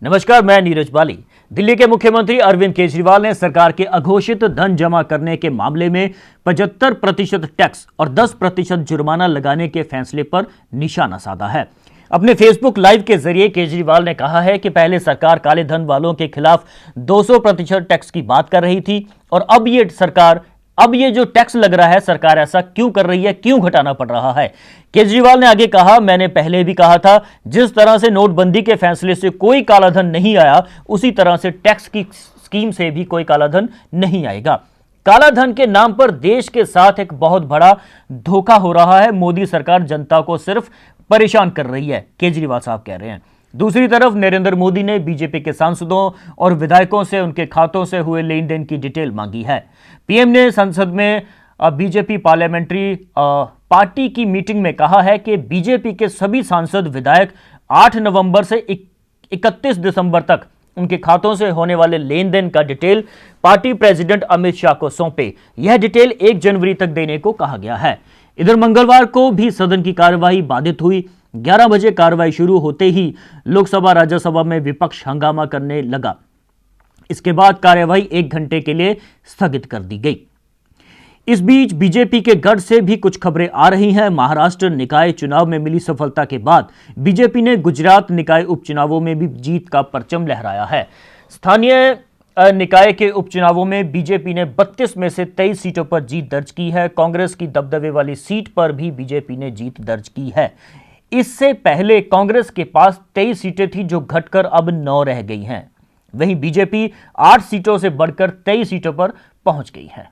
नमस्कार, मैं नीरज बाली। दिल्ली के मुख्यमंत्री अरविंद केजरीवाल ने सरकार के अघोषित धन जमा करने के मामले में 75% टैक्स और 10% जुर्माना लगाने के फैसले पर निशाना साधा है। अपने फेसबुक लाइव के जरिए केजरीवाल ने कहा है कि पहले सरकार काले धन वालों के खिलाफ 200% टैक्स की बात कर रही थी और अब ये जो टैक्स लग रहा है, सरकार ऐसा क्यों कर रही है, क्यों घटाना पड़ रहा है। केजरीवाल ने आगे कहा, मैंने पहले भी कहा था, जिस तरह से नोटबंदी के फैसले से कोई कालाधन नहीं आया, उसी तरह से टैक्स की स्कीम से भी कोई कालाधन नहीं आएगा। कालाधन के नाम पर देश के साथ एक बहुत बड़ा धोखा हो रहा है। मोदी सरकार जनता को सिर्फ परेशान कर रही है, केजरीवाल साहब कह रहे हैं। दूसरी तरफ नरेंद्र मोदी ने बीजेपी के सांसदों और विधायकों से उनके खातों से हुए लेन देन की डिटेल मांगी है। पीएम ने संसद में बीजेपी पार्लियामेंट्री पार्टी की मीटिंग में कहा है कि बीजेपी के सभी सांसद विधायक 8 नवंबर से 31 दिसंबर तक उनके खातों से होने वाले लेन देन का detail party president Amit Shah को सौंपे। यह डिटेल 1 जनवरी तक देने को कहा गया है। इधर मंगलवार को भी सदन की कार्यवाही बाधित हुई। 11 बजे कार्रवाई शुरू होते ही लोकसभा राज्यसभा में विपक्ष हंगामा करने लगा। इसके बाद कार्यवाही 1 घंटे के लिए स्थगित कर दी गई। इस बीच बीजेपी के गढ़ से भी कुछ खबरें आ रही हैं। महाराष्ट्र निकाय चुनाव में मिली सफलता के बाद बीजेपी ने गुजरात निकाय उपचुनावों में भी जीत का परचम लहराया है। स्थानीय निकाय के उपचुनावों में बीजेपी ने 32 में से 23 सीटों पर जीत दर्ज की है। कांग्रेस की दबदबे वाली सीट पर भी बीजेपी ने जीत दर्ज की है। इससे पहले कांग्रेस के पास 23 सीटें थी, जो घटकर अब 9 रह गई हैं। वहीं बीजेपी 8 सीटों से बढ़कर 23 सीटों पर पहुंच गई है।